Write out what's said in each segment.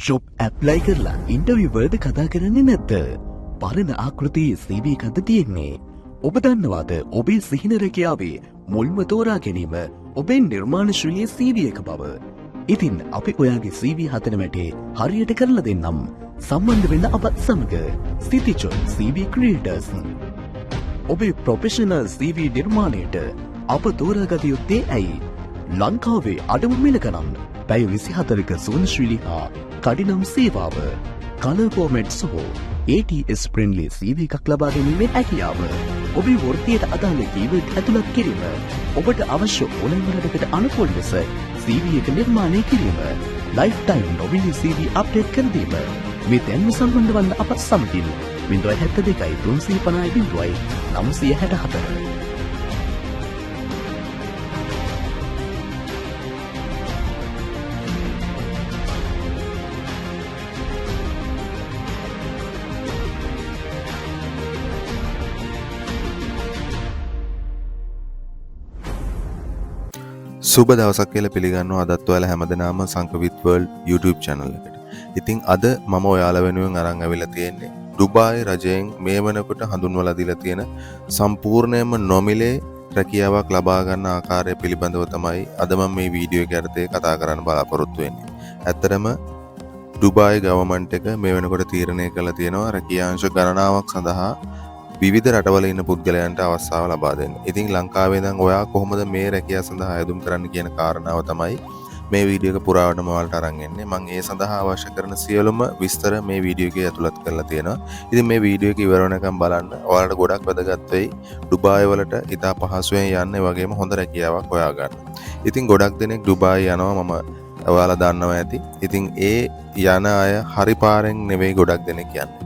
Job apply කරලා interview වලට කතා කරන්නේ නැද්ද? පරණ ආකෘතියේ CV එකක්ද තියෙන්නේ? ඔබ දන්නවාද ඔබේ සිහින රැකියාවේ මුල්ම තෝරා ගැනීම ඔබේ නිර්මාණශීලී CV එක බව? ඉතින් අපි ඔයාගේ CV හතන වැටේ හරියට කරලා දෙන්නම්. සම්බන්ධ වෙන්න අපත් සමග සිටිජොබ් CV ක්‍රියේටර්ස්. ඔබේ ප්‍රොෆෙෂනල් CV නිර්මාණයට අප තෝරාගත යුත්තේ ඇයි? ලංකාවේ අඩුම මිල ගණන්, පැය 24ක සුවනශීලී හා කඩිනම් සේවාව, කලර් ෆෝමැට් සහ ATS friendly CV එකක් ලබා ගැනීමේ හැකියාව, ඔබේ වෘත්තියට අදාළ කීවර්ඩ් ඇතුළත් කිරීම, ඔබට අවශ්‍ය ඕනෑම රටකට අනුකූල ලෙස CV එක නිර්මාණය කිරීම, lifetime නොමිනී CV අප්ඩේට් කර දීම. මේ දැන්ම සම්බන්ධ වන්න අප සමගින් 072 350 964. සුබ දවසක් කියලා පිළිගන්නවා අදත් ඔයාලා හැමදෙනාම සංකවිත් වර්ල්ඩ් YouTube channel එකට. ඉතින් අද මම ඔයාලා වෙනුවෙන් අරන් අවිලා තියෙන්නේ ඩුබායි රජයෙන් මේ වෙනකොට හඳුන්වලා දීලා තියෙන සම්පූර්ණයෙන්ම නොමිලේ රැකියාවක් ලබා ගන්න ආකාරය පිළිබඳව තමයි අද මම මේ වීඩියෝ එක යටතේ කතා කරන්න බලාපොරොත්තු වෙන්නේ. ඇත්තටම ඩුබායි ගවර්න්මන්ට් එක මේ වෙනකොට තීරණය කළා තියෙනවා රැකියාංශ ගණනාවක් සඳහා විවිධ රටවල ඉන්න පුද්ගලයන්ට අවස්ථාව ලබා දෙන්න. ඉතින් ලංකාවේ ඉඳන් ඔයා කොහොමද මේ රැකියාව සඳහා ආයුම් කරන්න කියන කාරණාව තමයි මේ වීඩියෝ එක පුරාවටම ඔයාලට අරන් එන්නේ. මම ඒ සඳහා අවශ්‍ය කරන සියලුම විස්තර මේ වීඩියෝ එකේ ඇතුළත් කරලා තියෙනවා. ඉතින් මේ වීඩියෝ එක ඉවර වෙනකම් බලන්න. ඔයාලට ගොඩක් වැදගත් වෙයි. ඩුබායි වලට ඉතා පහසුවෙන් යන්න, ඒ වගේම හොඳ රැකියාවක් හොයා ගන්න. ඉතින් ගොඩක් දෙනෙක් ඩුබායි යනවා, මම ඔයාලා දන්නවා ඇති. ඉතින් ඒ යන අය හරි පාරෙන් නෙවෙයි ගොඩක් දෙනෙක් යන්නේ.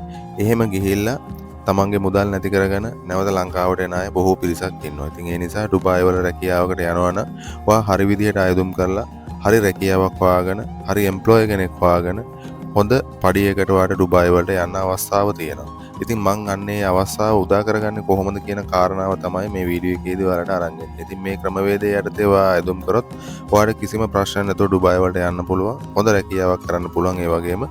එහෙම ගිහිල්ලා තමන්ගේ මුදල් නැති කරගෙන නැවත ලංකාවට එන අය බොහෝ පිරිසක් ඉන්නවා. ඉතින් ඒ නිසා ඩුබායි වල රැකියාවකට යනවා නම් ඔයා හරි විදිහට ආයුම් කරලා හරි රැකියාවක් හොයාගෙන හරි එම්ප්ලොයර් කෙනෙක් හොයාගෙන හොඳ පඩියකට ඔයාලට ඩුබායි වලට යන්න අවස්ථාව තියෙනවා. ඉතින් මං අන්නේ අවස්ථාව උදා කරගන්නේ කොහොමද කියන කාරණාව තමයි මේ වීඩියෝ එකේදී ඔයාලට අරන් එන්නේ. ඉතින් මේ ක්‍රමවේදය යටතේ ඔයා ආයුම් කරොත් ඔයාලට කිසිම ප්‍රශ්නයක් නැතුව ඩුබායි වලට යන්න පුළුවන්. හොඳ රැකියාවක් කරන්න පුළුවන්. ඒ වගේම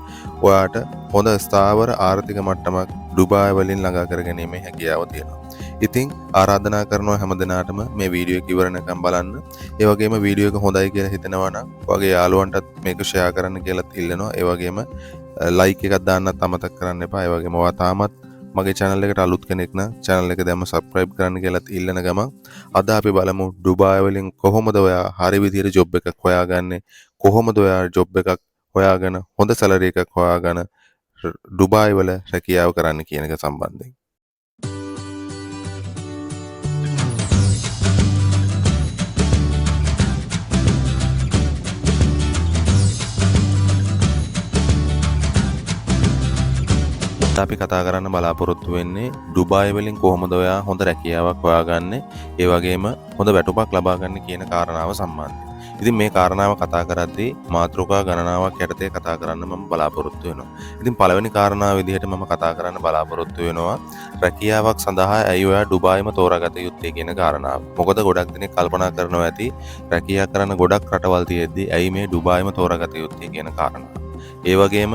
ඔයාට හොඳ ස්ථාවර ආර්ථික මට්ටමක් ඩුබායි වලින් ළඟා කර ගැනීමේ හැකියාව තියෙනවා. ඉතින් ආරාධනා කරනවා හැමදෙනාටම මේ වීඩියෝ එක ඉවර වෙනකම් බලන්න. ඒ වගේම වීඩියෝ එක හොඳයි කියලා හිතෙනවා නම් ඔයාගේ යාළුවන්ටත් මේක ෂෙයා කරන්න කියලා ඉල්ලනවා. ඒ වගේම ලයික් එකක් දාන්නත් අමතක කරන්න එපා. ඒ වගේම ඔයා තාමත් මගේ channel එකට අලුත් කෙනෙක් නම් channel එක දැම්ම subscribe කරන්න කියලා ඉල්ලන ගමන් අද අපි බලමු ඩුබායි වලින් කොහොමද ඔයා හරි විදිහට job එකක් හොයාගන්නේ, කොහොමද ඔයා job එකක් හොයාගෙන හොඳ salary එකක් හොයාගෙන ඩුබායි වල රැකියාව කරන්න කියන එක සම්බන්ධයෙන්. අපි කතා කරන්න බලාපොරොත්තු වෙන්නේ ඩුබායි වලින් කොහොමද ඔයා හොඳ රැකියාවක් හොයාගන්නේ, ඒ වගේම හොඳ වැටුපක් ලබා ගන්න කියන කාරණාව සම්බන්ධයෙන්. ඉතින් මේ කාරණාව කතා කරද්දී මාතෘකා ගණනාවක් යටතේ කතා කරන්න මම බලාපොරොත්තු වෙනවා. ඉතින් පළවෙනි කාරණාව විදිහට මම කතා කරන්න බලාපොරොත්තු වෙනවා රැකියාවක් සඳහා ඇයි ඔයා ඩුබායිම තෝරාගත යුත්තේ කියන කාරණාව. මොකද ගොඩක් දෙනෙක් කල්පනා කරනවා ඇති රැකියාව කරන ගොඩක් රටවල් තියෙද්දි ඇයි මේ ඩුබායිම තෝරාගත යුත්තේ කියන කාරණාව. ඒ වගේම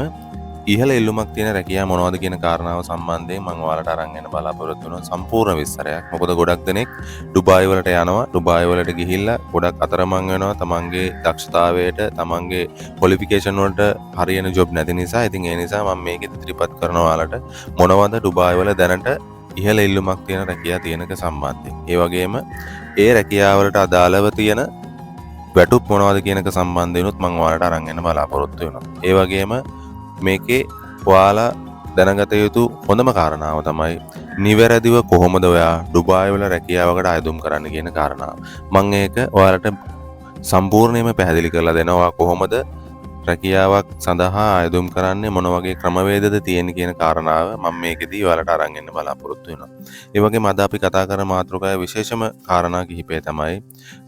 ඉහළ ඉල්ලුමක් තියෙන රැකියාව මොනවද කියන කාරණාව සම්බන්ධයෙන් මම ඔයාලට අරන් එන්න බලාපොරොත්තු වෙනවා සම්පූර්ණ විස්තරයක්. මොකද ගොඩක් දෙනෙක් ඩුබායි වලට යනවා, ඩුබායි වලට ගිහිල්ලා ගොඩක් අතරමං වෙනවා තමන්ගේ දක්ෂතාවයට, තමන්ගේ ක්වොලිෆිකේෂන් වලට හරියන ජොබ් නැති නිසා. ඉතින් ඒ නිසා මම මේක ඉදිරිපත් කරනවා ඔයාලට මොනවද ඩුබායි වල දැනට ඉහළ ඉල්ලුමක් තියෙන රැකියාව තියෙනක සම්බන්ධයෙන්. ඒ වගේම ඒ රැකියාවලට අදාළව තියෙන වැටුප් මොනවද කියනක සම්බන්ධයෙන්ුත් මම ඔයාලට අරන් එන්න බලාපොරොත්තු වෙනවා. ඒ වගේම මේකේ ඔයාලා දැනගත යුතු හොඳම කාරණාව තමයි නිවැරදිව කොහොමද ඔයා ඩුබායි වල රැකියාවකට ආයුම් කරන්න කියන කාරණාව. මම ඒක ඔයාලට සම්පූර්ණයෙන්ම පැහැදිලි කරලා දෙනවා. කොහොමද රැකියාවක් සඳහා ආයුම් කරන්නේ, මොන වගේ ක්‍රමවේදද තියෙන්නේ කියන කාරණාව මම මේකෙදී ඔයාලට අරන් එන්න බලාපොරොත්තු වෙනවා. ඒ වගේම අද අපි කතා කරන මාතෘකාවේ විශේෂම කාරණා කිහිපය තමයි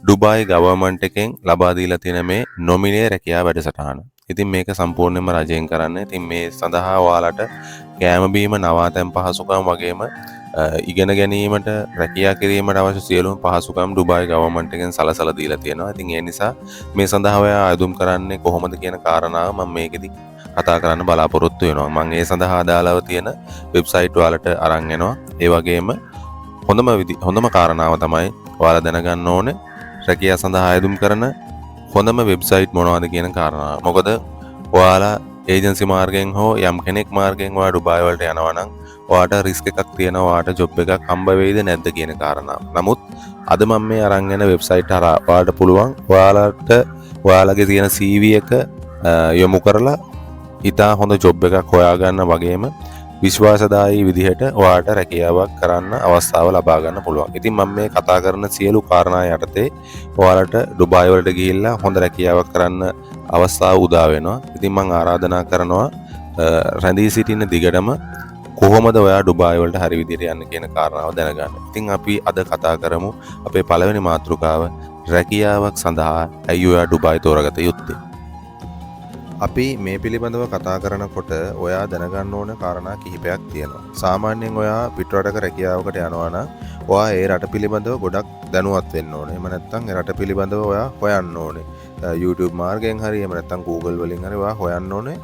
ඩුබායි ගවර්න්මන්ට් එකෙන් ලබා දීලා තියෙන මේ නොමිනේ රැකියාව වැඩසටහන. ඉතින් මේක සම්පූර්ණයෙන්ම රජයෙන් කරන්නේ. ඉතින් මේ සඳහා ඔයාලට කෑම බීම, නවාතැන් පහසුකම් වගේම ඉගෙන ගැනීමට, රැකියා කිරීමට අවශ්‍ය සියලුම පහසුකම් ඩුබායි ගවර්න්මන්ට් එකෙන් සලසලා දීලා තියෙනවා. ඉතින් ඒ නිසා මේ සඳහා ඔයා ආයුම් කරන්නේ කොහොමද කියන කාරණාව මම මේකෙදි කතා කරන්න බලාපොරොත්තු වෙනවා. මම ඒ සඳහා අදාළව තියෙන වෙබ්සයිට් වලට අරන් එනවා. ඒ වගේම හොඳම කාරණාව තමයි ඔයාලා දැනගන්න ඕනේ රැකියාව සඳහා ආයුම් කරන හොඳම වෙබ්සයිට් මොනවද කියන කාරණාව. මොකද ඔයාලා ඒජන්සි මාර්ගයෙන් හෝ යම් කෙනෙක් මාර්ගයෙන් ඔයා ඩුබායි වලට යනවා නම් ඔයාට රිස්ක් එකක් තියෙනවා. ඔයාට ජොබ් එකක් හම්බ වෙයිද නැද්ද කියන කාරණාව. නමුත් අද මම මේ අරන් එන වෙබ්සයිට් හරහා ඔයාලට පුළුවන් ඔයාලට ඔයාලගේ තියෙන CV එක යොමු කරලා ඉතා හොඳ ජොබ් එකක් හොයාගන්න වගේම විශ්වාසදායී විදිහට ඔයාට රැකියාවක් කරන්න අවස්ථාව ලබා ගන්න පුළුවන්. ඉතින් මම මේ කතා කරන සියලු කාරණා යටතේ ඔයාලට ඩුබායි වලට ගිහිල්ලා හොඳ රැකියාවක් කරන්න අවස්ථාව උදා වෙනවා. ඉතින් මම ආරාධනා කරනවා රැඳී සිටින දිගටම කොහොමද ඔයා ඩුබායි වලට හරි විදිහට යන්න කියන කාරණාව දැනගන්න. ඉතින් අපි අද කතා කරමු අපේ පළවෙනි මාතෘකාව රැකියාවක් සඳහා ඇයි ඔයා ඩුබායි තෝරගත යුත්තේ? අපි මේ පිළිබඳව කතා කරනකොට ඔයා දැනගන්න ඕන කාරණා කිහිපයක් තියෙනවා. සාමාන්‍යයෙන් ඔයා පිටරටක රැකියාවකට යනවා නම් ඔයා ඒ රට පිළිබඳව ගොඩක් දැනුවත් වෙන්න ඕනේ. එහෙම නැත්නම් ඒ රට පිළිබඳව ඔයා හොයන්න ඕනේ. YouTube මාර්ගයෙන් හරි එහෙම නැත්නම් Google වලින් හරි ඔයා හොයන්න ඕනේ.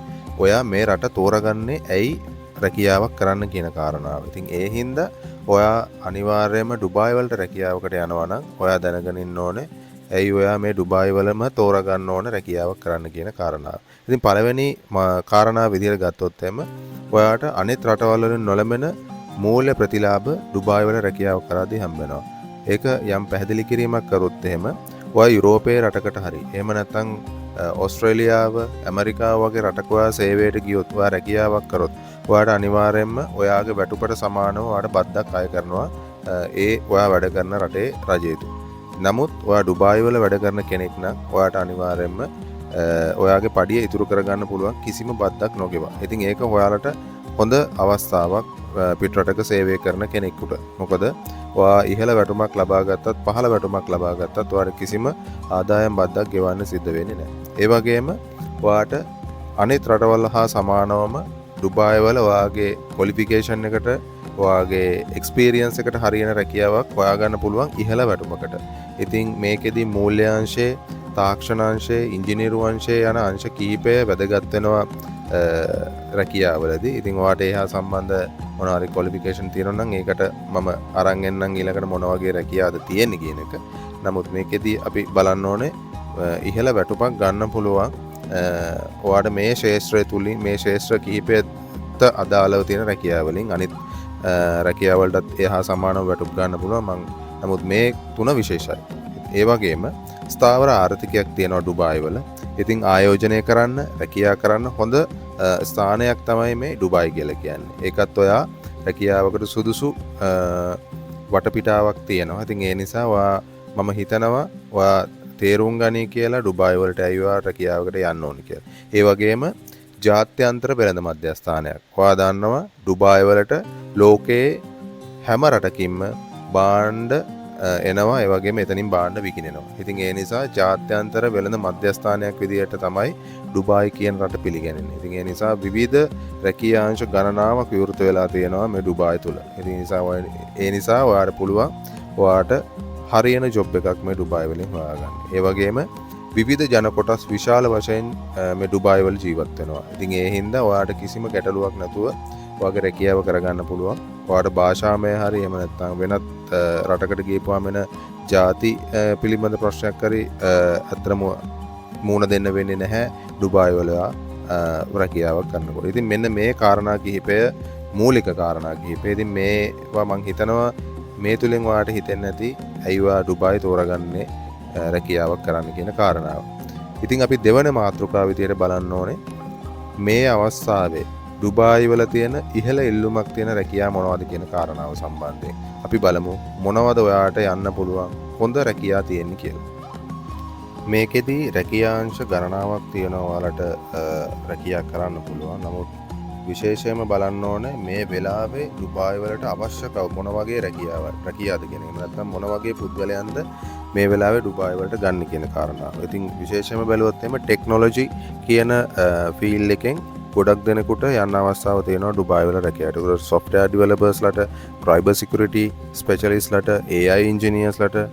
ඔයා මේ රට තෝරගන්නේ ඇයි රැකියාවක් කරන්න කියන කාරණාව. ඉතින් ඒ හින්දා ඔයා අනිවාර්යයෙන්ම ඩුබායි වලට රැකියාවකට යනවා නම් ඔයා දැනගෙන ඉන්න ඕනේ ඇයි ඔයා මේ ඩුබායි වලම තෝරගන්න ඕන රැකියාවක් කරන්න කියන කාරණාව. ඉතින් පළවෙනි කාරණාව විදිහට ගත්තොත් එම ඔයාට අනෙක් රටවල් වලින් නොලැබෙන මූල්‍ය ප්‍රතිලාභ ඩුබායි වල රැකියාවක් කරද්දී හම්බ වෙනවා. ඒක යම් පැහැදිලි කිරීමක් කරොත් එහෙම ඔයා යුරෝපයේ රටකට හරි එහෙම නැත්නම් ඕස්ට්‍රේලියාව ඇමරිකාව වගේ රටක ඔයා සේවයට ගියොත් ඔයා රැකියාවක් කරොත් ඔයාට අනිවාර්යයෙන්ම ඔයාගේ වැටුපට සමානව ඔයාට බද්දක් අය කරනවා ඒ ඔයා වැඩ කරන රටේ රජයට. නමුත් ඔයා ඩුබායි වල වැඩ කරන කෙනෙක් නම් ඔයාට අනිවාර්යයෙන්ම ඔයාගේ පඩිය ඉතුරු කරගන්න පුළුවන් කිසිම බද්දක් නොගෙවා. ඉතින් ඒක ඔයාලට හොඳ අවස්ථාවක් පිටරටක සේවය කරන කෙනෙකුට. මොකද ඔයා ඉහළ වැටුමක් ලබා ගත්තත් පහළ වැටුමක් ලබා ගත්තත් ඔයාට කිසිම ආදායම් බද්දක් ගෙවන්න සිද්ධ වෙන්නේ නැහැ. ඒ වගේම ඔයාට අනිත් රටවල් හා සමානවම ඩුබායි වල ඔයාගේ ක්වොලිෆිකේෂන් එකට ඔයාගේ එක්ස්පීරියන්ස් එකට හරියන රැකියාවක් හොයාගන්න පුළුවන් ඉහළ වැටුමකට. ඉතින් මේකෙදි මූල්‍යාංශයේ තාක්ෂණාංශයේ ඉංජිනේරු අංශයේ යන අංශ කීපය වැදගත් වෙනවා රැකියාවලදී. ඉතින් ඔයාට ඒ හා සම්බන්ධ මොනවා හරි ක්වොලිෆිකේෂන් තියෙනවා නම් ඒකට මම අරන් එන්නම් ඊළඟට මොන වගේ රැකියාවද තියෙන්නේ කියන එක. නමුත් මේකෙදි අපි බලන්න ඕනේ ඉහළ වැටුපක් ගන්න පුළුවන් ඔයාට මේ ශාස්ත්‍රය තුලින් මේ ශාස්ත්‍ර කිහිපයට අදාළව තියෙන රැකියාවලින් අනිත් රැකියාවලටත් එහා සමානව වැටුප් ගන්න පුළුවන්. නමුත් මේ තුන විශේෂයි. ඒ වගේම ස්ථාවර ආර්ථිකයක් තියෙනවා ඩුබායි වල. ඉතින් ආයෝජනය කරන්න රැකියාව කරන්න හොඳ ස්ථානයක් තමයි මේ ඩුබායි කියලා කියන්නේ. ඒකත් ඔයා රැකියාවකට සුදුසු වටපිටාවක් තියෙනවා. ඉතින් ඒ නිසා මම හිතනවා ඔයා තේරුම් ගනී කියලා ඩුබායි වලට ඇවිල්ලා රැකියාවකට යන්න ඕනේ කියලා. ඒ වගේම ජාත්‍යන්තර වෙළඳ මධ්‍යස්ථානයක්. ඔයා දන්නවා ඩුබායි වලට ලෝකයේ හැම රටකින්ම භාණ්ඩ එනවා ඒ වගේම එතනින් භාණ්ඩ විකිනෙනවා. ඉතින් ඒ නිසා ජාත්‍යන්තර වෙළඳ මධ්‍යස්ථානයක් විදිහට තමයි ඩුබායි කියන රට පිළිගන්නේ. ඉතින් ඒ නිසා විවිධ රැකියාංශ ගණනාවක් විවෘත වෙලා තියෙනවා මේ ඩුබායි තුල. ඉතින් ඒ නිසා ඔයාට පුළුවන් ඔයාට හරියන ජොබ් එකක් මේ ඩුබායි වලින් හොයාගන්න. ඒ වගේම විවිධ ජන කොටස් විශාල වශයෙන් මේ ඩුබායි වල ජීවත් වෙනවා. ඉතින් ඒ හින්දා ඔයාට කිසිම ගැටලුවක් නැතුව ඔයාගේ රැකියාව කරගන්න පුළුවන්. ඔයාට භාෂාමය හරි එහෙම නැත්නම් වෙනත් රටකට ගිහපුවාම වෙන ಜಾති පිළිබඳ ප්‍රශ්නයක් හරි අත්‍තරම මූණ දෙන්න වෙන්නේ නැහැ ඩුබායි වල රැකියාවක් කරනකොට. ඉතින් මෙන්න මේ කාරණා කිහිපය මූලික කාරණා කිහිපය. ඉතින් මේවා මම හිතනවා මේ තුලින් ඔයාට හිතෙන්නේ නැති ඇයි ඔයා ඩුබායි තෝරගන්නේ රැකියාවක් කරන්න කියන කාරණාව. ඉතින් අපි දෙවන මාතෘකාව විදියට බලන්න ඕනේ මේ අවස්ථාවේ ඩුබායි වල තියෙන ඉහළ ඉල්ලුමක් තියෙන රැකියාව මොනවද කියන කාරණාව සම්බන්ධයෙන් අපි බලමු මොනවද ඔයාට යන්න පුළුවන් හොඳ රැකියාව තියෙන්නේ කියලා. මේකෙදි රැකියාංශ ගණනාවක් තියෙනවා ඔයාලට රැකියාව කරන්න පුළුවන්. නමුත් විශේෂයෙන්ම බලන්න ඕනේ මේ වෙලාවේ ඩුබායි වලට අවශ්‍ය මොන වගේ රැකියාවද කියන එක. නැත්නම් මොන වගේ පුද්ගලයන්ද මේ වෙලාවේ ඩුබායි වලට ගන්න කියන කාරණාව. ඉතින් විශේෂයෙන්ම බැලුවොත් එimhe ටෙක්නොලොජි කියන ෆීල්ඩ් එකෙන් ගොඩක් දෙනෙකුට යන්න අවස්ථාව තියෙනවා ඩුබායි වල රැකියාවට. ඒකට software developers ලට, cyber security specialist ලට, AI engineers ලට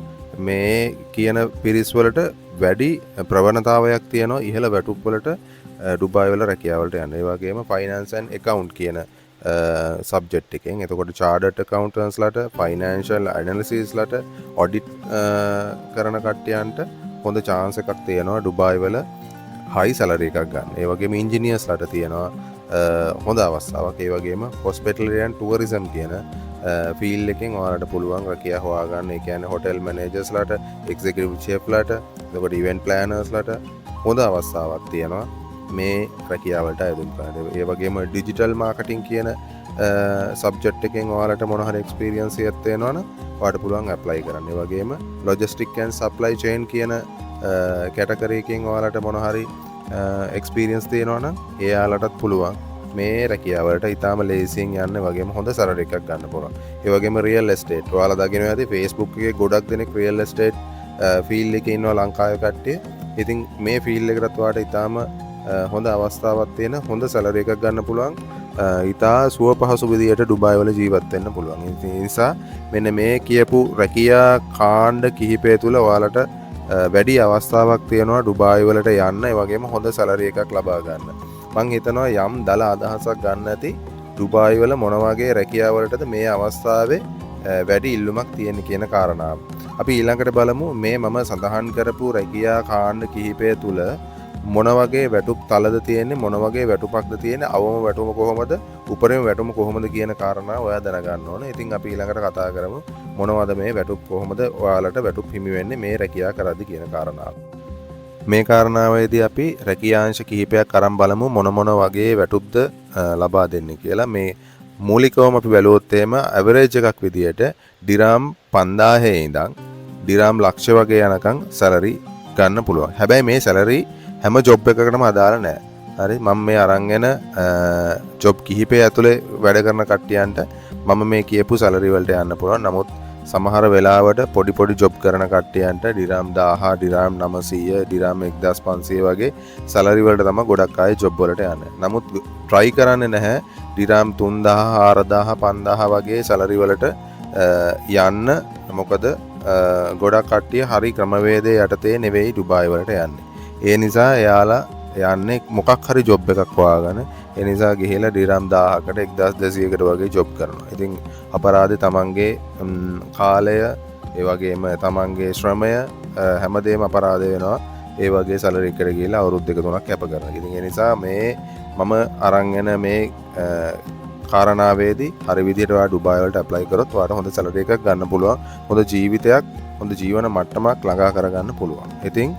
මේ කියන පිරිස් වලට වැඩි ප්‍රවණතාවයක් තියෙනවා ඉහළ වැටුප් වලට ඩුබායි වල රැකියාවලට යන්න. ඒ වගේම ෆයිනෑන්ස් ඇන්ඩ් ඇකවුන්ට් කියන සබ්ජෙක්ට් එකෙන් එතකොට චාර්ටර්ඩ් ඇකවුන්ටන්ට්ස්ලාට ෆයිනෑන්ෂල් ඇනලිසිස්ලාට ඔඩිට් කරන කට්ටියන්ට හොඳ chance එකක් තියෙනවා ඩුබායි වල හයි සැලරි එකක් ගන්න. ඒ වගේම ඉන්ජිනියර්ස්ලාට තියෙනවා හොඳ අවස්ථාවක්. ඒ වගේම hospitality and tourism කියන ෆීල්ඩ් එකෙන් ඔයාලට පුළුවන් රැකියාව හොයාගන්න. ඒ කියන්නේ හොටෙල් මැනේජර්ස්ලාට, එක්සිකියුටිව් ෂෙෆ්ලාට, එතකොට ඉවෙන්ට් ප්ලෑනර්ස්ලාට හොඳ අවස්ථාවක් තියෙනවා මේ රැකියාවලට අයදුම් කරන්න. ඒ වගේම ඩිජිටල් මාකටිං කියන සබ්ජෙක්ට් එකෙන් ඔයාලට මොන හරි එක්ස්පීරියන්ස් එකක් තියෙනවා නම් ඔයාලට පුළුවන් ඇප්ලයි කරන්න. ඒ වගේම ලොජිස්ටික් ඇන්ඩ් සප්ලයි චේන් කියන කැටගරි එකෙන් ඔයාලට මොන හරි එක්ස්පීරියන්ස් තියෙනවා නම් එයාලටත් පුළුවන් මේ රැකියාවලට ඉතාම ලේසියෙන් යන්න. වගේම හොඳ සැලරි එකක් ගන්න පුළුවන්. ඒ වගේම රියල් එස්ටේට් ඔයාලා දකිනවා ඇති Facebook එකේ ගොඩක් දෙනෙක් රියල් එස්ටේට් ෆීල්ඩ් එකේ ඉන්නවා ලංකාවේ කට්ටිය. ඉතින් මේ ෆීල්ඩ් එකටත් ඔයාලට ඉතාම හොඳ අවස්ථාවක් තියෙන හොඳ සැලරි එකක් ගන්න පුළුවන්. ඉතා සුව පහසු විදියට ඩුබායි වල ජීවත් වෙන්න පුළුවන්. ඒ නිසා මෙන්න මේ කියපු රැකියා කාණ්ඩ කිහිපය තුල ඔයාලට වැඩි අවස්ථාවක් තියෙනවා ඩුබායි වලට යන්න. ඒ වගේම හොඳ සැලරි එකක් ලබා ගන්න. මං හිතනවා යම් දල අදහසක් ගන්න ඇති ඩුබායි වල මොන වගේ රැකියාව වලටද මේ අවස්ථාවේ වැඩි ඉල්ලුමක් තියෙන කියන කාරණාව. අපි ඊළඟට බලමු මේ මම සඳහන් කරපු රැකියා කාණ්ඩ කිහිපය තුල මොන වගේ වැටුප් තලද තියෙන්නේ, මොන වගේ වැටුපක්ද තියෙන්නේ, අවම වැටුම කොහොමද, උපරිම වැටුම කොහොමද කියන කාරණා ඔයා දැනගන්න ඕනේ. ඉතින් අපි ඊළඟට කතා කරමු මොනවද මේ වැටුප්, කොහොමද ඔයාලට වැටුප් හිමි වෙන්නේ මේ රැකියා කරද්දී කියන කාරණාව. මේ කාරණාවේදී අපි රැකියාංශ කිහිපයක් අරන් බලමු මොන වගේ වැටුප්ද ලබා දෙන්නේ කියලා. මේ මූලිකවම අපි බැලුවොත් එහෙම ඇවරේජ් එකක් විදියට ඩිරාම් 5000 ඉඳන් ඩිරාම් ලක්ෂ වගේ යනකම් සැලරි ගන්න පුළුවන්. හැබැයි මේ සැලරි හැම ජොබ් එකකටම අදාළ නැහැ. හරි, මම මේ අරන් එන ජොබ් කිහිපය ඇතුලේ වැඩ කරන කට්ටියන්ට මම මේ කියපු සැලරි වලට යන්න පුළුවන්. නමුත් සමහර වෙලාවට පොඩි ජොබ් කරන කට්ටියන්ට ඩිරාම් 1000, ඩිරාම් 900, ඩිරාම් 1500 වගේ සැලරි වලට තමයි ගොඩක් අය ජොබ් වලට යන්නේ. නමුත් try කරන්නේ නැහැ ඩිරාම් 3000, 4000, 5000 වගේ සැලරි වලට යන්න. මොකද ගොඩක් කට්ටිය හරි ක්‍රමවේදයේ යටතේ නෙවෙයි ඩුබායි වලට යන්නේ. ඒ නිසා එයාලා යන්නේ මොකක් හරි ජොබ් එකක් හොයාගෙන ඒ නිසා ගිහිලා ඩිරාම් 1000කට 1200කට වගේ ජොබ් කරනවා. ඉතින් අපරාධේ තමන්ගේ කාලය ඒ වගේම තමන්ගේ ශ්‍රමය හැමදේම අපරාධ වෙනවා. ඒ වගේ සැලරි එකට ගිහිලා අවුරුදු 2-3ක් කැප කරනවා. ඉතින් ඒ නිසා මේ මම අරන් එන මේ කාරණාවේදී හරි විදිහට ඔයා ඩුබායි වලට ඇප්ලයි කරොත් ඔයාට හොඳ සැලරි එකක් ගන්න පුළුවන්. හොඳ ජීවිතයක්, හොඳ ජීවන මට්ටමක් ළඟා කරගන්න පුළුවන්. ඉතින්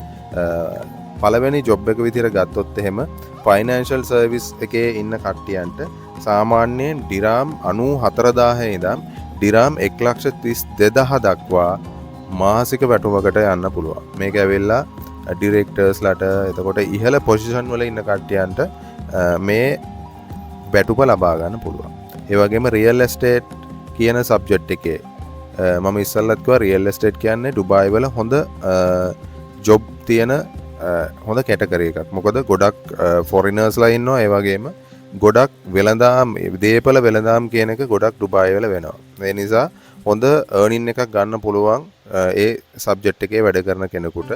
පළවෙනි ජොබ් එක විදිහට ගත්තොත් එහෙම ෆයිනෑන්ෂල් සර්විස් එකේ ඉන්න කට්ටියන්ට සාමාන්‍යයෙන් ඩිරාම් 94000 ඉඳන් ඩිරාම් 132000 දක්වා මාසික වැටුමකට යන්න පුළුවන්. මේක ඇවිල්ලා ඩිරෙක්ටර්ස්ලාට, එතකොට ඉහළ පොසිෂන් වල ඉන්න කට්ටියන්ට මේ වැටුප ලබා ගන්න පුළුවන්. ඒ වගේම රියල් එස්ටේට් කියන සබ්ජෙක්ට් එකේ මම ඉස්සෙල්ලත් කිව්වා රියල් එස්ටේට් කියන්නේ ඩුබායි වල හොඳ ජොබ් තියෙන හොඳ කැටගරි එකක්. මොකද ගොඩක් ෆොරිනර්ස්ලා ඉන්නවා. ඒ වගේම ගොඩක් වෙළඳාම්, දේපල වෙළඳාම් කියන එක ගොඩක් ඩුබායි වල වෙනවා. ඒ නිසා හොඳ earning එකක් ගන්න පුළුවන් ඒ සබ්ජෙක්ට් එකේ වැඩ කරන කෙනෙකුට.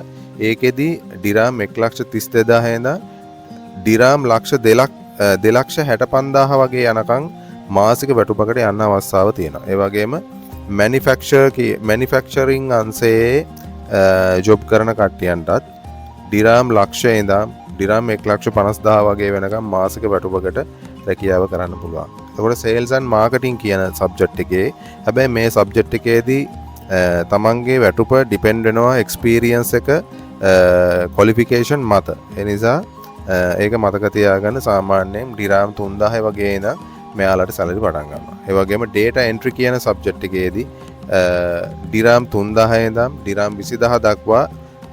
ඒකෙදි ඩිරාම් 132000 ඉඳන් ඩිරාම් 2,65,000 වගේ යනකම් මාසික වැටුපකට යන්න අවස්ථාව තියෙනවා. ඒ වගේම මැනුෆැක්චරින් අංශයේ ජොබ් කරන කට්ටියන්ටත් ඩිරාම් ලක්ෂය ඉඳන් ඩිරාම් 1,50,000 වගේ වෙනකම් මාසික වැටුපකට රැකියාව කරන්න පුළුවන්. එතකොට සේල්ස් ඇන්ඩ් මාකටිං කියන සබ්ජෙක්ට් එකේ හැබැයි මේ සබ්ජෙක්ට් එකේදී තමන්ගේ වැටුප ඩිපෙන්ඩ් වෙනවා එක්ස්පීරියන්ස් එක ක්වොලිෆිකේෂන් මත. ඒ නිසා ඒක මතක තියාගන්න. සාමාන්‍යයෙන් ඩිරාම් 3000 වගේ ඉඳන් මෙයාලට සැලරි පටන් ගන්නවා. ඒ වගේම ඩේටා එන්ට්‍රි කියන සබ්ජෙක්ට් එකේදී ඩිරාම් 3000 ඉඳන් ඩිරාම් 20000 දක්වා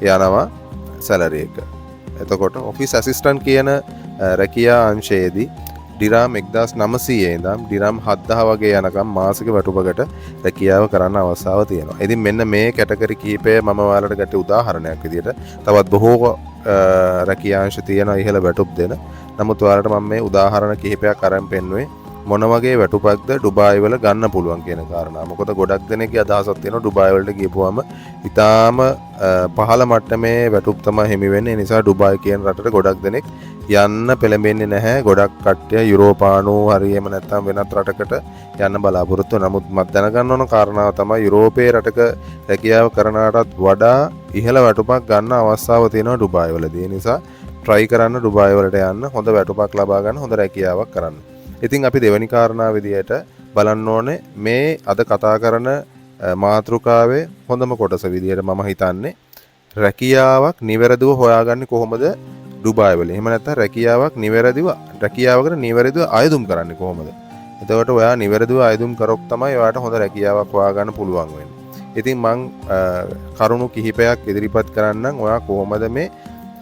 යනවා සැලරි එක. එතකොට ඔෆිස් ඇසිස්ටන්ට් කියන රැකියා අංශයේදී ඩිරාම් 1900 ඉඳන් ඩිරාම් 7000 වගේ යනකම් මාසික වැටුපකට රැකියාව කරන්න අවස්ථාව තියෙනවා. ඉතින් මෙන්න මේ කැටගරි කිහිපය මම ඔයාලට ගත්ත උදාහරණයක් විදිහට තවත් බොහෝ රැකියාංශ තියෙන ඉහළ වැටුප් දෙන. නමුත් ඔයාලට මම මේ උදාහරණ කිහිපයක් අරන් පෙන්නුවේ මොන වගේ වැටුපක්ද ඩුබායි වල ගන්න පුළුවන් කියන කාරණා. මොකද ගොඩක් දෙනෙක්ගේ අදහසක් තියෙනවා ඩුබායි වලට ගියපුවම ඊටාම පහළ මට්ටමේ වැටුප් තමයි හිමි වෙන්නේ. ඒ නිසා ඩුබායි කියන රටට ගොඩක් දෙනෙක් යන්න පෙළඹෙන්නේ නැහැ. ගොඩක් කට්ටිය යුරෝපානු හරි එහෙම නැත්නම් වෙනත් රටකට යන්න බලාපොරොත්තු වෙනවා. නමුත් මම දැනගන්න ඕන කාරණාව තමයි යුරෝපයේ රටක රැකියාව කරනටත් වඩා ඉහළ වැටුපක් ගන්න අවස්ථාව තියෙනවා ඩුබායි වලදී. ඒ නිසා try කරන්න ඩුබායි වලට යන්න හොඳ වැටුපක් ලබා ගන්න හොඳ රැකියාවක් කරන්න. ඉතින් අපි දෙවැනි කාරණාව විදියට බලන්න ඕනේ මේ අද කතා කරන මාතෘකාවේ හොඳම කොටස විදියට මම හිතන්නේ රැකියාවක් නිවැරදිව හොයාගන්නේ කොහොමද ඩුබායි වල. එහෙම නැත්නම් රැකියාවකට නිවැරදිව අයදුම් කරන්නේ කොහොමද? එතකොට ඔයා නිවැරදිව අයදුම් කරොත් තමයි ඔයාට හොඳ රැකියාවක් හොයාගන්න පුළුවන් වෙන්නේ. ඉතින් මං කරුණු කිහිපයක් ඉදිරිපත් කරන්නම් ඔයා කොහොමද මේ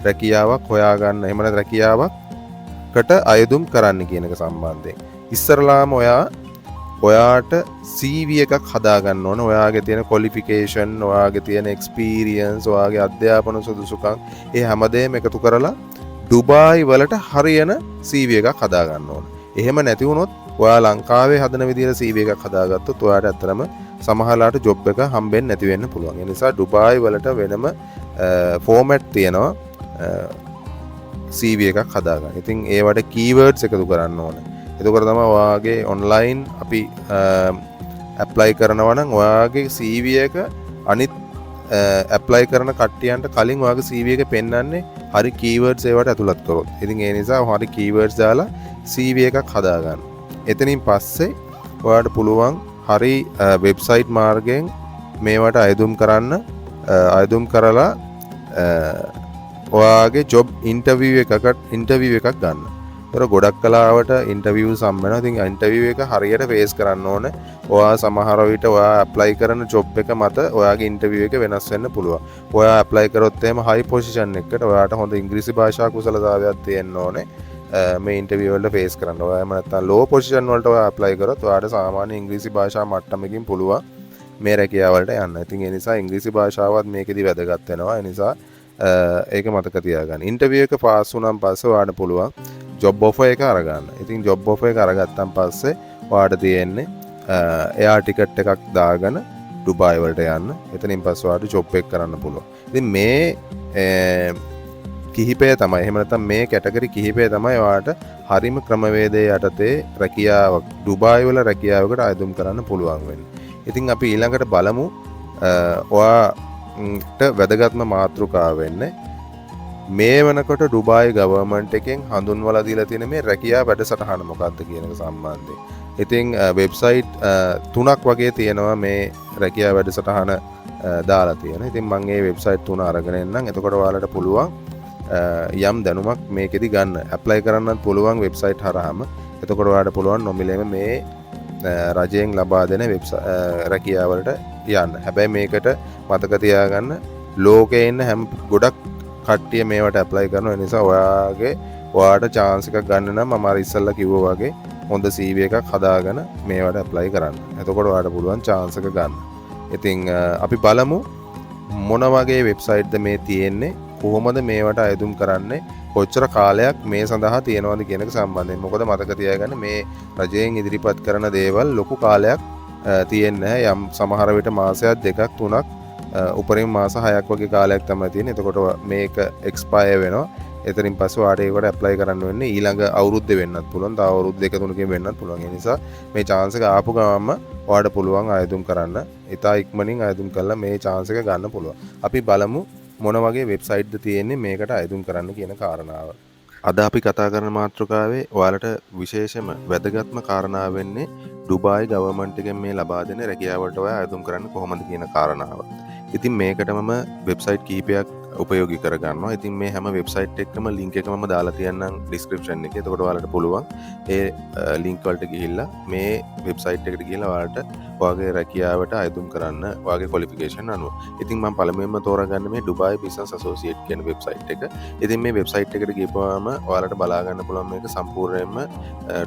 රැකියාවක් හොයාගන්න එහෙම නැත්නම් රැකියාවකට අයදුම් කරන්න කියන එක සම්බන්ධයෙන්. ඉස්සරලාම ඔයාට CV එකක් හදාගන්න ඕන. ඔයාගේ තියෙන qualification, ඔයාගේ තියෙන experience, ඔයාගේ අධ්‍යාපන සුදුසුකම් ඒ හැමදේම එකතු කරලා ඩුබායි වලට හරියන CV එකක් හදාගන්න ඕන. එහෙම නැති වුණොත් ඔයා ලංකාවේ හදන විදිහට CV එකක් හදාගත්තොත් ඔයාට ඇත්තටම සමහරලාට ජොබ් එක හම්බෙන්නේ නැති වෙන්න පුළුවන්. ඒ නිසා ඩුබායි වලට වෙනම ෆෝමැට් තියෙනවා CV එකක් හදාගන්න. ඉතින් ඒවට keywords එකතු කරන්න ඕනේ. එතකොට තමයි ඔයාගේ online අපි apply කරනවා නම් ඔයාගේ CV එක අනිත් apply කරන කට්ටියන්ට කලින් ඔයාගේ CV එක පෙන්වන්නේ හරි keywords ඒවට ඇතුළත් කරොත්. ඉතින් ඒ නිසා හරි keywords දාලා CV එකක් හදාගන්න. එතනින් පස්සේ ඔයාට පුළුවන් හරි වෙබ්සයිට් මාර්ගයෙන් මේවට අයදුම් කරන්න. අයදුම් කරලා ඔයාගේ ජොබ් ඉන්ටර්විව් එකක් ගන්න. ඒතර ගොඩක් කලාවට ඉන්ටර්විව් සම් වෙනවා. ඉතින් ඉන්ටර්විව් එක හරියට ෆේස් කරන්න ඕනේ. ඔයා සමහර විට ඔයා ඇප්ලයි කරන ජොබ් එක මත ඔයාගේ ඉන්ටර්විව් එක වෙනස් වෙන්න පුළුවන්. ඔයා ඇප්ලයි කරොත් එහෙම හයි පොසිෂන් එකකට ඔයාට හොඳ ඉංග්‍රීසි භාෂා කුසලතාවයක් තියෙන්න ඕනේ. මේ ඉන්ටර්විව් වලට ෆේස් කරන්න. ඔයා එහෙම නැත්නම් ලෝ පොසිෂන් වලට ඔයා ඇප්ලයි කරොත් ඔයාට සාමාන්‍ය ඉංග්‍රීසි භාෂා මට්ටමකින් පුළුවන් මේ රැකියාව වලට යන්න. ඉතින් ඒ නිසා ඉංග්‍රීසි භාෂාවත් මේකෙදි වැදගත් වෙනවා. ඒ නිසා ඒක මතක තියාගන්න. ඉන්ටර්විව් එක පාස් වුණාන් පස්සේ ඔයාට පුළුවන් ජොබ් ඔෆර් එක අරගන්න. ඉතින් ජොබ් ඔෆර් එක අරගත්තන් පස්සේ ඔයාට තියෙන්නේ එයා ටිකට් එකක් දාගෙන ඩුබායි වලට යන්න. එතනින් පස්සේ ඔයාට ජොබ් එක කරන්න පුළුවන්. ඉතින් මේ කිහිපය තමයි එහෙම නැත්නම් මේ කැටගරි කිහිපය තමයි ඔයාට හරිම ක්‍රමවේදයේ යටතේ රැකියාවක් ඩුබායි වල රැකියාවකට අයදුම් කරන්න පුළුවන් වෙන්නේ. ඉතින් අපි ඊළඟට බලමු ඔයාට වැදගත්ම මාතෘකාව වෙන්නේ මේ වෙනකොට ඩුබායි ගවර්න්මන්ට් එකෙන් හඳුන්වලා දීලා තියෙන මේ රැකියාව වැඩසටහන මොකක්ද කියන එක සම්බන්ධයෙන්. ඉතින් වෙබ්සයිට් 3ක් වගේ තියෙනවා මේ රැකියාව වැඩසටහන දාලා තියෙන. ඉතින් මම මේ වෙබ්සයිට් 3 අරගෙන එන්නම්. එතකොට ඔයාලට පුළුවන් යම් දැනුමක් මේකෙදි ගන්න. ඇප්ලයි කරන්නත් පුළුවන් වෙබ්සයිට් හරහාම. එතකොට ඔයාලට පුළුවන් නොමිලේම මේ රජයෙන් ලබා දෙන රැකියාවලට යන්න. හැබැයි මේකට මතක තියාගන්න ලෝකේ ඉන්න හැම ගොඩක් කට්ටිය මේවට ඇප්ලයි කරනවා. ඒ නිසා ඔයාට chance එකක් ගන්න නම් මම අර ඉස්සෙල්ලා කිව්වා වගේ හොඳ CV එකක් හදාගෙන මේවට ඇප්ලයි කරන්න. එතකොට ඔයාට පුළුවන් chance එක ගන්න. ඉතින් අපි බලමු මොන වගේ වෙබ්සයිට්ද මේ තියෙන්නේ, කොහොමද මේවට අයදුම් කරන්නේ, කොච්චර කාලයක් මේ සඳහා තියෙනවද කියන එක සම්බන්ධයෙන්. මොකද මතක තියාගන්න මේ රජයෙන් ඉදිරිපත් කරන දේවල් ලොකු කාලයක් තියෙන්නේ නැහැ. යම් සමහර විට මාසයක් දෙකක් තුනක් උපරිම මාස 6ක් වගේ කාලයක් තමයි තියෙන්නේ. එතකොට මේක එක්ස්පයර් වෙනවා. එතනින් පස්සේ ඔයාට ඒකට ඇප්ලයි කරන්න වෙන්නේ ඊළඟ අවුරුද්දේ වෙන්නත් පුළුවන්. තව අවුරුදු දෙක තුනකින් වෙන්නත් පුළුවන්. ඒ නිසා මේ chance එක ආපු ගමන්ම ඔයාට පුළුවන් ආයදුම් කරන්න. ඉතා ඉක්මනින් ආයදුම් කරලා මේ chance එක ගන්න පුළුවන්. අපි බලමු මොන වගේ වෙබ්සයිට්ද තියෙන්නේ මේකට ආයදුම් කරන්න කියන කාරණාව. අද අපි කතා කරන මාතෘකාවේ ඔයාලට විශේෂම වැදගත්ම කාරණාව වෙන්නේ ඩුබායි ගවර්න්මන්ට් එකෙන් මේ ලබා දෙන රැකියාවලට ඔයා ආයදුම් කරන්න කොහොමද කියන කාරණාව. ඉතින් මේකට මම වෙබ්සයිට් කීපයක් උපයෝගී කරගන්නවා. ඉතින් මේ හැම වෙබ්සයිට් එකකම link එක මම දාලා තියන්නම් description එකේ. එතකොට ඔයාලට පුළුවන් ඒ link වලට ගිහිල්ලා මේ වෙබ්සයිට් එකට ගිහිල්ලා ඔයාලට ඔයාගේ රැකියාවට අයදුම් කරන්න ඔයාගේ qualification අනුව. ඉතින් මම පළමුවෙන්ම තෝරාගන්න මේ Dubai Business Associate කියන වෙබ්සයිට් එක. ඉතින් මේ වෙබ්සයිට් එකට ගිහපුවාම ඔයාලට බලා ගන්න පුළුවන් මේක සම්පූර්ණයෙන්ම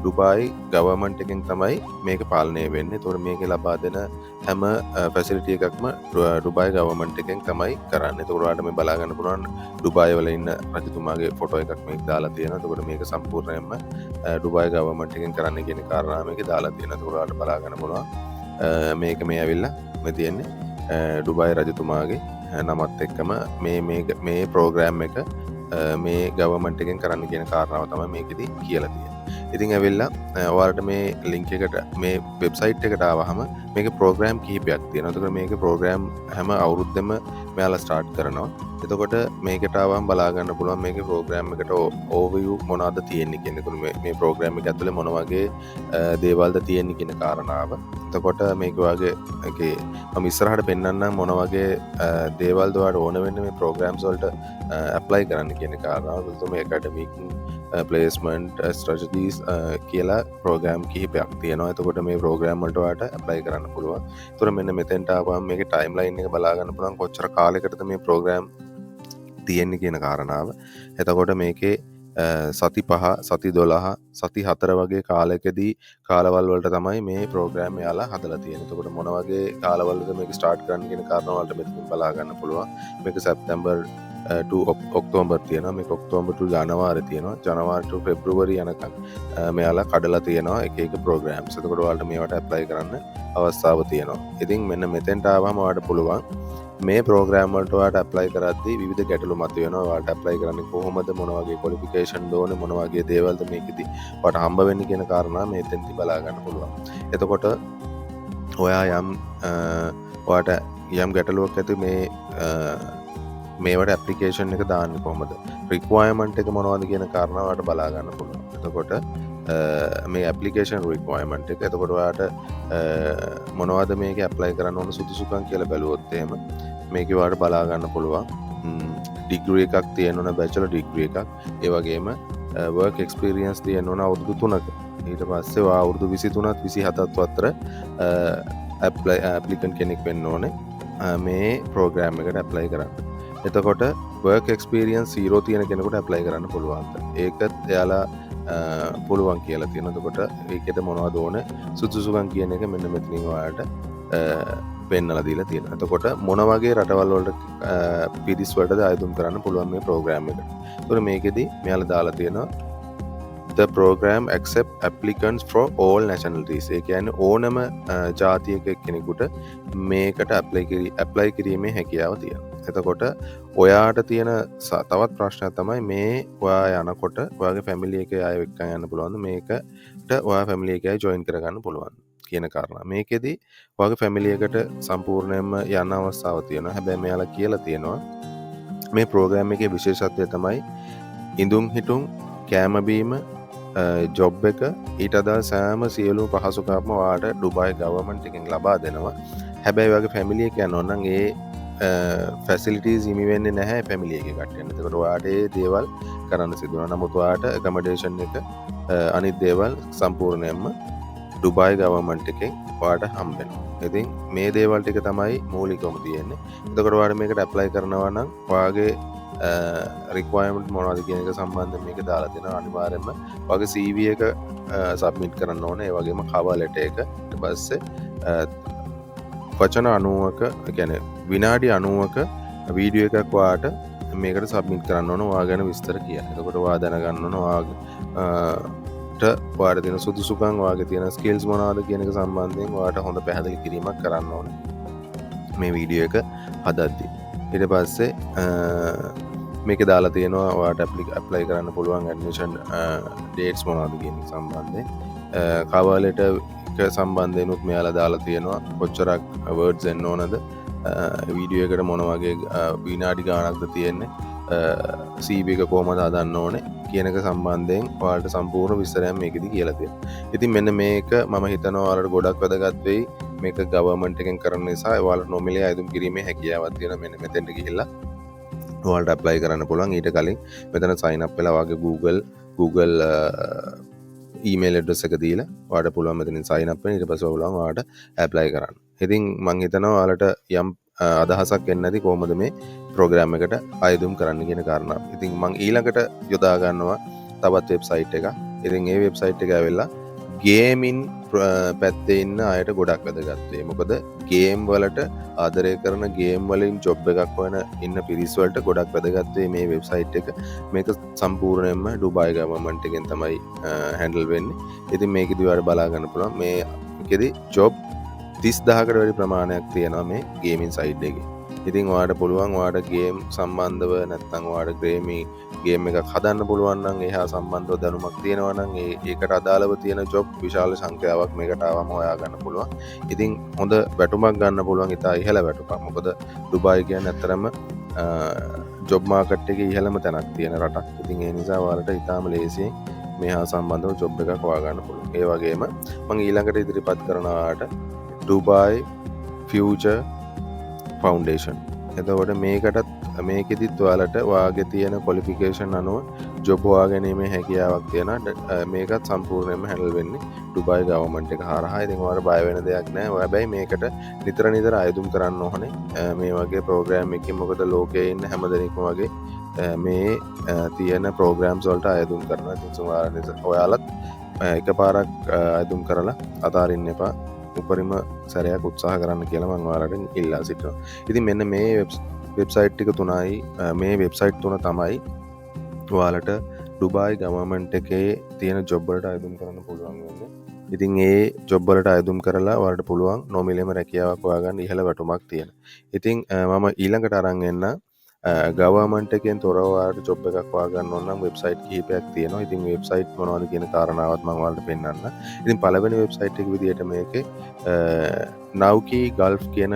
Dubai government එකෙන් තමයි මේක පාලනය වෙන්නේ. එතකොට මේකේ ලබා දෙන හැම ෆැසිලිටිය එකක්ම ඩුබයි ගවර්න්මන්ට් එකෙන් තමයි කරන්න. එතකොට ඔයාලට මේ බලා ගන්න පුළුවන් ඩුබයි වල ඉන්න රජතුමාගේ ෆොටෝ එකක් මේක දාලා තියෙනවා. එතකොට මේක සම්පූර්ණයෙන්ම ඩුබයි ගවර්න්මන්ට් එකෙන් කරන්න කියන කාරණා මේකේ දාලා තියෙනවා. එතකොට ඔයාලට බලා ගන්න පුළුවන් මේක මේ ඇවිල්ලා මේ තියෙන්නේ ඩුබයි රජතුමාගේ නමත් එක්කම මේ ප්‍රෝග්‍රෑම් එක මේ ගවර්න්මන්ට් එකෙන් කරන්න කියන කාරණාව තමයි මේකෙදි කියලා තියෙන්නේ. ඉතින් ඇවිල්ලා ඔයාලට මේ ලින්ක් එකට මේ වෙබ්සයිට් එකට ආවහම මේක ප්‍රෝග්‍රෑම් කිහිපයක් තියෙනවා. එතකොට මේක ප්‍රෝග්‍රෑම් හැම අවුරුද්දෙම මෙයාලා ස්ටාර්ට් කරනවා. එතකොට මේකට ආවම බලා ගන්න පුළුවන් මේකේ ප්‍රෝග්‍රෑම් එකට ඕවර්විව් මොනවද තියෙන්නේ කියන එක. මේ ප්‍රෝග්‍රෑම් එක ඇතුලේ මොන වගේ දේවල්ද තියෙන්නේ කියන කාරණාව. එතකොට මේක වගේ එකේ මම ඉස්සරහට පෙන්නන්නම් මොන වගේ දේවල්ද ඔයාලට ඕන වෙන්නේ මේ ප්‍රෝග්‍රෑම්ස් වලට ඇප්ලයි කරන්න කියන කාරණාව. එතකොට මේ ඇකඩමික් ප්ලේස්මන්ට් ස්ට්‍රැටජීස් කියලා ප්‍රෝග්‍රෑම් කිහිපයක් තියෙනවා. එතකොට මේ ප්‍රෝග්‍රෑම් වලට ඔයාලට ඇප්ලයි කරන්න පුළුවන්. එතකොට මෙන්න මෙතෙන්ට ආවම මේකේ ටයිම්ලයින් එක බලා ගන්න පුළුවන් කොච්චර කාලයකටද මේ ප්‍රෝග්‍රෑම් තියෙන්නේ කියන කාරණාව. එතකොට මේකේ සති 5 සති 12 සති 4 වගේ කාලයකදී කාලවල් වලට තමයි මේ ප්‍රෝග්‍රෑම් යාලා හදලා තියෙන්නේ. එතකොට මොන වගේ කාලවලද මේක ස්ටාර්ට් කරන්න කියන කාරණාව වලට මෙතනින් බලා ගන්න පුළුවන්. මේක සැප්තැම්බර් to ඔක්තෝබර් තියෙනවා. මේක ඔක්තෝබර් to ජනවාරි තියෙනවා. ජනවාරි to පෙබ්‍රුවරි යනකම් මෙයාලා කඩලා තියෙනවා එක එක ප්‍රෝග්‍රෑම්ස්. එතකොට ඔයාලට මේවට ඇප්ලයි කරන්න අවස්ථාව තියෙනවා. ඉතින් මෙන්න මෙතෙන්ට ආවම ඔයාලට පුළුවන් මේ ප්‍රෝග්‍රෑම් වලට ඔයාලට ඇප්ලයි කරද්දී විවිධ ගැටලු මතුවෙනවා. ඔයාලට ඇප්ලයි කරන්නේ කොහොමද, මොන වගේ ක්වොලිෆිකේෂන් ඕනේ, මොන වගේ දේවල්ද මේකෙදි ඔයාලට හම්බ වෙන්නේ කියන කාරණා මෙතෙන්දි බලා ගන්න පුළුවන්. එතකොට ඔයා ඔයාලට යම් ගැටලුවක් ඇති මේවට ඇප්ලිකේෂන් එක දාන්න කොහොමද, රික්වයර්මන්ට් එක මොනවද කියන කාරණාව ඔයාලට බලා ගන්න පුළුවන්. එතකොට මේ ඇප්ලිකේෂන් රික්වයර්මන්ට් එක, එතකොට ඔයාලට මොනවද මේක ඇප්ලයි කරන්න ඕන සුදුසුකම් කියලා බැලුවොත් එහෙම මේකේ ඔයාලට බලා ගන්න පුළුවන් ඩිග්‍රී එකක් තියෙන්න ඕන, බැචලර් ඩිග්‍රී එකක්. ඒ වගේම වර්ක් එක්ස්පීරියන්ස් තියෙන්න ඕන අවුරුදු 3ක. ඊට පස්සේ ඔයා අවුරුදු 23ත් 27ත් අතර ඇප්ලිකන්ට් කෙනෙක් වෙන්න ඕනේ මේ ප්‍රෝග්‍රෑම් එකට ඇප්ලයි කරන්න. එතකොට වර්ක් එක්ස්පීරියන්ස් 0 තියෙන කෙනෙකුට ඇප්ලයි කරන්න පුළුවන්. ඒකත් එයාලා පුළුවන් කියලා තියෙනවා. එතකොට ඒකෙද මොනවද ඕන සුදුසුකම් කියන එක මෙන්න මෙතනින් ඔයාලට පෙන්නලා දීලා තියෙනවා. එතකොට මොන වගේ රටවල් වලට පිරිස් වලටද ආයුධම් කරන්න පුළුවන් මේ ප්‍රෝග්‍රෑම් එකට. එතකොට මේකෙදි මෙයාලා දාලා තියෙනවා the program accept applicants from all nationalities. ඒ කියන්නේ ඕනම ජාතියක කෙනෙකුට මේකට ඇප්ලයි කිරීමේ හැකියාව තියෙනවා. එතකොට ඔයාට තියෙන තවත් ප්‍රශ්නයක් තමයි මේ ඔයා යනකොට ඔයාගේ ෆැමිලි එකේ අය එක්කන් යන්න පුළුවන්ද, මේකට ඔයා ෆැමිලි එකේ අය ජොයින් කරගන්න පුළුවන් කියන කාරණා. මේකෙදි ඔයාගේ ෆැමිලි එකට සම්පූර්ණයෙන්ම යන්න අවස්ථාවක් තියෙනවා. හැබැයි මෙයාලා කියලා තියෙනවා මේ ප්‍රෝග්‍රෑම් එකේ විශේෂත්වය තමයි ඉඳුම් හිටුම් කෑම බීම ජොබ් එක ඊට අදාළ සෑම සියලුම පහසුකම්ම ඔයාට ඩුබයි ගවර්න්මන්ට් එකෙන් ලබා දෙනවා. හැබැයි ඔයාගේ ෆැමිලි එක යනවා නම් ඒ ෆැසිලිටීස් හිමි වෙන්නේ නැහැ ෆැමිලි එකේ කට්ටියට. එතකොට ඔයාට ඒ දේවල් කරන්න සිදු වෙනවා. නමුත් ඔයාට ඇකමඩේෂන් එක අනිත් දේවල් සම්පූර්ණයෙන්ම ඩුබයි ගවර්න්මන්ට් එකෙන් ඔයාට හම්බ වෙනවා. ඉතින් මේ දේවල් ටික තමයි මූලිකවම තියෙන්නේ. එතකොට ඔයාට මේකට ඇප්ලයි කරනවා නම් ඔයාගේ රික්වයර්මන්ට් මොනවද කියන එක සම්බන්ධයෙන් මේක දාලා තියෙනවා. අනිවාර්යයෙන්ම ඔයාගේ CV එක සබ්මිට් කරන්න ඕනේ. ඒ වගේම කවර් ලෙටර් එක. ඊට පස්සේ වචන 90ක කියන්නේ විනාඩි 90ක වීඩියෝ එකක් ඔයාට මේකට සබ්මිට් කරන්න ඕන ඔයා ගැන විස්තර කියලා. එතකොට ඔයා දැනගන්න ඕන ඔයාට තියෙන සුදුසුකම්, ඔයාගේ තියෙන ස්කිල්ස් මොනවද කියන එක සම්බන්ධයෙන් ඔයාට හොඳ පැහැදිලි කිරීමක් කරන්න ඕන මේ වීඩියෝ එක හදද්දී. ඊට පස්සේ මේක දාලා තියෙනවා ඔයාට ඇප්ලයි කරන්න පුළුවන් ඇඩ්මිෂන් ඩේට්ස් මොනවද කියන සම්බන්ධයෙන්. කවර් ලෙටර් එක සම්බන්ධයෙන්ුත් මෙයාලා දාලා තියෙනවා කොච්චරක් වර්ඩ්ස් එන්න ඕනද, වීඩියෝ එකට මොන වගේ විනාඩි ගානක්ද තියෙන්නේ, CV එක කොහමද හදන්න ඕනේ කියන එක සම්බන්ධයෙන් ඔයාලට සම්පූර්ණ විස්තරයක් මේකෙදි කියලා තියෙනවා. ඉතින් මෙන්න මේක මම හිතනවා ඔයාලට ගොඩක් වැදගත් වෙයි. මේක ගවර්න්මන්ට් එකෙන් කරන නිසා ඔයාලට නොමිලේ ආයුධම් කිරීමේ හැකියාවක් තියෙනවා. මෙන්න මෙතෙන්ට ගිහිල්ලා ඔයාලට ඇප්ලයි කරන්න පුළුවන්. ඊට කලින් මෙතන sign up වෙලා ඔයාගේ Google ඊමේල් ඇඩ්‍රස් එක දීලා ඔයාලට පුළුවන් මෙතනින් sign up වෙන්න. ඊට පස්සේ ඔයාලට ඇප්ලයි කරන්න. ඉතින් මම හිතනවා ඔයාලට යම් අදහසක් එන්න ඇති කොහොමද මේ ප්‍රෝග්‍රෑම් එකට ආයුධම් කරන්න කියන කාරණාව. ඉතින් මම ඊළඟට යොදා ගන්නවා තවත් වෙබ්සයිට් එකක්. ඉතින් ඒ වෙබ්සයිට් එක ඇවිල්ලා ගේමින් පැත්තේ ඉන්න අයට ගොඩක් වැදගත් වෙයි. මොකද ගේම් වලට ආදරය කරන ගේම් වලින් ජොබ් එකක් හොයන ඉන්න පිරිස් වලට ගොඩක් වැදගත් වෙයි මේ වෙබ්සයිට් එක. මේක සම්පූර්ණයෙන්ම ඩුබායි ගවර්න්මන්ට් එකෙන් තමයි හැන්ඩල් වෙන්නේ. ඉතින් මේකෙදි ඔයාලට බලා ගන්න පුළුවන් මේකෙදි ජොබ් 30000කට වැඩි ප්‍රමාණයක් තියෙනවා මේ ගේමින් සයිට් එකේ. ඉතින් ඔයාලට පුළුවන් ඔයාලට ගේම් සම්බන්ධව නැත්නම් ඔයාලට ගේම් එකක් හදන්න පුළුවන් නම් එහා සම්බන්ධව දැනුමක් තියෙනවා නම් ඒකට අදාළව තියෙන ජොබ් විශාල සංඛ්‍යාවක් මේකට ආවම හොයා ගන්න පුළුවන්. ඉතින් හොඳ වැටුමක් ගන්න පුළුවන්. ඉතා ඉහළ වැටුමක්. මොකද ඩුබායි කියන්නේ ඇත්තටම ජොබ් මාකට් එකේ ඉහළම තැනක් තියෙන රටක්. ඉතින් ඒ නිසා ඔයාලට ඉතාම ලේසියෙන් මේහා සම්බන්ධව ජොබ් එකක් හොයා ගන්න පුළුවන්. ඒ වගේම මම ඊළඟට ඉදිරිපත් කරනවාට ඩුබායි ෆියුචර් ෆවුන්ඩේෂන්. එතකොට මේකෙදිත් ඔයාලට ඔයාගේ තියෙන ක්වොලිෆිකේෂන් අනුව ජොබ් හොයා ගැනීමේ හැකියාවක් තියෙනවා. මේකත් සම්පූර්ණයෙන්ම හැන්ඩල් වෙන්නේ ඩුබායි ගවර්න්මන්ට් එක හරහා. ඉතින් ඔයාලට බය වෙන දෙයක් නැහැ. හැබැයි මේකට නිතර අයදුම් කරන්න ඕනේ මේ වගේ ප්‍රෝග්‍රෑම් එකකින්. මොකද ලෝකයේ ඉන්න හැමදෙනෙක්ම වගේ මේ තියෙන ප්‍රෝග්‍රෑම්ස් වලට අයදුම් කරනවා. ඉතින් ඔයාලත් එකපාරක් අයදුම් කරලා අතාරින්න එපා. උපරිම සැරයක් උත්සාහ කරන්න කියලා මම ඔයාලට ඉල්ලා සිටිනවා. ඉතින් මෙන්න මේ වෙබ්සයිට් ටික තුනයි මේ වෙබ්සයිට් තුන තමයි ඔයාලට ඩුබායි ගවර්න්මන්ට් එකේ තියෙන ජොබ් වලට අයදුම් කරන්න පුළුවන් වෙන්නේ. ඉතින් ඒ ජොබ් වලට අයදුම් කරලා ඔයාලට පුළුවන් නොමිලේම රැකියාවක් හොයාගන්න ඉහළ වැටුමක් තියෙන. ඉතින් මම ඊළඟට අරන් එන්න ගවර්න්මන්ට් එකෙන් තොරව ඔයාලට ජොබ් එකක් හොයාගන්න ඕන නම් වෙබ්සයිට් කිහිපයක් තියෙනවා. ඉතින් වෙබ්සයිට් මොනවද කියන කාරණාවත් මම ඔයාලට පෙන්නන්න. ඉතින් පළවෙනි වෙබ්සයිට් එක විදිහට මේකේ Nauki Gulf කියන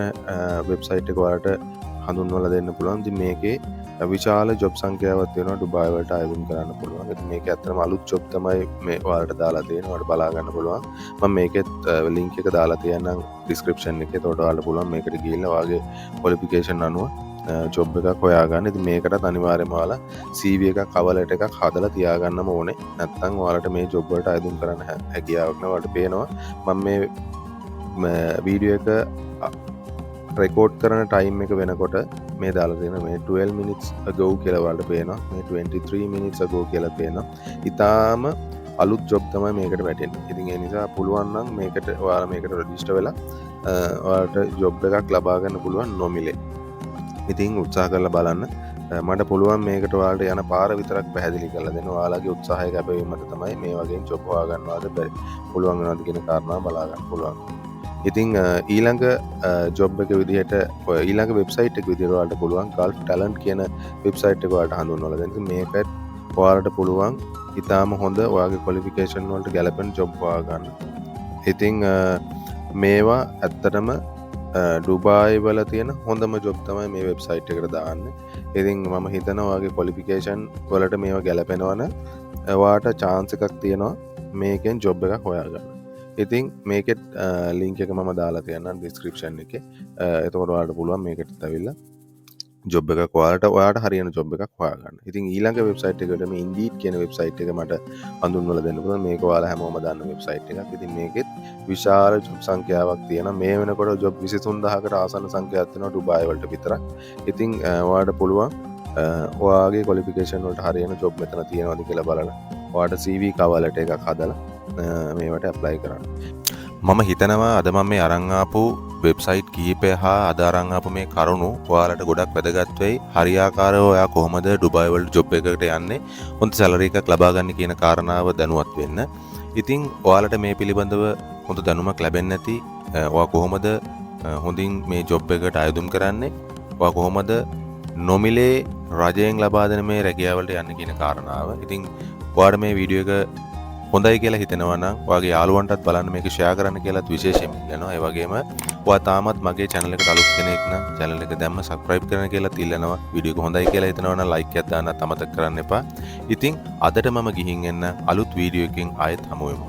වෙබ්සයිට් එක ඔයාලට හඳුන්වලා දෙන්න පුළුවන්. ඉතින් මේකේ විශාල ජොබ් සංඛ්‍යාවක් තියෙනවා. ඩුබායි වලට අයදුම් කරන්න පුළුවන්. ඉතින් මේක ඇත්තටම අලුත් ජොබ් තමයි මේ ඔයාලට දාලා තියෙනවා. ඔයාලට බලා ගන්න පුළුවන්. මම මේකෙත් ලින්ක් එක දාලා තියන්නම් ඩිස්ක්‍රිප්ෂන් එකේ. ඒකට ඔයාලට පුළුවන් මේකට ගිහිල්ලා ඔයාගේ ක්වොලිෆිකේෂන් අනුව ජොබ් එකක් හොයාගන්න. ඉතින් මේකට අනිවාර්යයෙන්ම ඔයාලා CV එකක් කවර් ලෙටර් එකක් හදලා තියාගන්නම ඕනේ. නැත්නම් ඔයාලට මේ ජොබ් වලට අයදුම් කරන්න හැකියාවක් නැහැ. ඔයාලට පේනවා මම මේ වීඩියෝ එක රෙකෝඩ් කරන ටයිම් එක වෙනකොට මේ දාලා තියෙන මේ 12 minutes ago කියලා ඔයාලට පේනවා. මේ 23 minutes ago කියලා පේනවා. ඊටාම අලුත් ජොබ් තමයි මේකට වැටෙන්නේ. ඉතින් ඒ නිසා පුළුවන් නම් මේකට ඔයාලා මේකට රෙජිස්ටර් වෙලා ඔයාලට ජොබ් එකක් ලබා ගන්න පුළුවන් නොමිලේ. ඉතින් උත්සාහ කරලා බලන්න. මට පුළුවන් මේකට ඔයාලට යන පාර විතරක් පැහැදිලි කරලා දෙන්න. ඔයාලගේ උත්සාහය කැපවීමට තමයි මේ වගේ ජොබ් හොයා ගන්නවාද පුළුවන් වෙනවද කියන කාරණා බලා ගන්න පුළුවන්. ඉතින් ඊළඟ ජොබ් එක විදිහට ඊළඟ වෙබ්සයිට් එක විදිහට ඔයාලට පුළුවන් Gulf Talent කියන වෙබ්සයිට් එක ඔයාලට හඳුන්වලා දෙන්න. ඉතින් මේකත් ඔයාලට පුළුවන් ඊටාම හොඳ ඔයාගේ ක්වොලිෆිකේෂන් වලට ගැලපෙන ජොබ් හොයා ගන්න. ඉතින් මේවා ඇත්තටම ඩුබායි වල තියෙන හොඳම ජොබ් තමයි මේ වෙබ්සයිට් එකට දාන්නේ. ඉතින් මම හිතනවා ඔයාගේ ක්වොලිෆිකේෂන් වලට මේවා ගැලපෙනවනම් ඔයාට chance එකක් තියෙනවා මේකෙන් ජොබ් එකක් හොයාගන්න. ඉතින් මේකෙත් ලින්ක් එක මම දාලා තියන්නම් ඩිස්ක්‍රිප්ෂන් එකේ. එතකොට ඔයාලට පුළුවන් මේකට ඇවිල්ලා ජොබ් එකක් ඔයාලට හරියන ජොබ් එකක් හොයාගන්න. ඉතින් ඊළඟ වෙබ්සයිට් එකට මේ Indeed කියන වෙබ්සයිට් එක මට හඳුන්වලා දෙන්න පුළුවන්. මේක ඔයාලා හැමෝම දන්න වෙබ්සයිට් එකක්. ඉතින් මේකෙත් විශාල ජොබ් සංඛ්‍යාවක් තියෙනවා. මේ වෙනකොට ජොබ් 23000කට ආසන්න සංඛ්‍යාවක් තියෙනවා ඩුබායි වලට විතරක්. ඉතින් ඔයාලට පුළුවන් ඔයාගේ ක්වොලිෆිකේෂන් වලට හරියන ජොබ් මෙතන තියෙනවද කියලා බලලා ඔයාලට CV cover letter එකක් හදලා මේවට ඇප්ලයි කරන්න. මම හිතනවා අද මම මේ අරන් ආපු වෙබ්සයිට් කීපය හා අද අරන් ආපු මේ කරුණු ඔයාලට ගොඩක් වැදගත් වෙයි. හරියාකාරව ඔයා කොහොමද ඩුබායි වලට ජොබ් එකකට යන්නේ, හොඳ සැලරි එකක් ලබා ගන්න කියන කාරණාව දැනුවත් වෙන්න. ඉතින් ඔයාලට මේ පිළිබඳව හොඳ දැනුමක් ලැබෙන්නේ නැති ඔයා කොහොමද හොඳින් මේ ජොබ් එකට අයදුම් කරන්නේ, ඔයා කොහොමද නොමිලේ රජයෙන් ලබා දෙන මේ රැකියාවලට යන්නේ කියන කාරණාව. ඉතින් ඔයාලට මේ වීඩියෝ එක හොඳයි කියලා හිතෙනවා නම් ඔයාගේ යාළුවන්ටත් බලන්න මේක ෂෙයා කරන්න කියලාත් විශේෂයෙන්ම ඉල්ලනවා. ඒ වගේම ඔයා තාමත් මගේ channel එකට අලුත් කෙනෙක් නම් channel එක දැම්ම subscribe කරන්න කියලාත් ඉල්ලනවා. වීඩියෝ එක හොඳයි කියලා හිතනවා නම් like එකක් දාන්නත් අමතක කරන්න එපා. ඉතින් අදට මම ගිහින් එන්න අලුත් වීඩියෝ එකකින් ආයෙත් හමු වෙමු.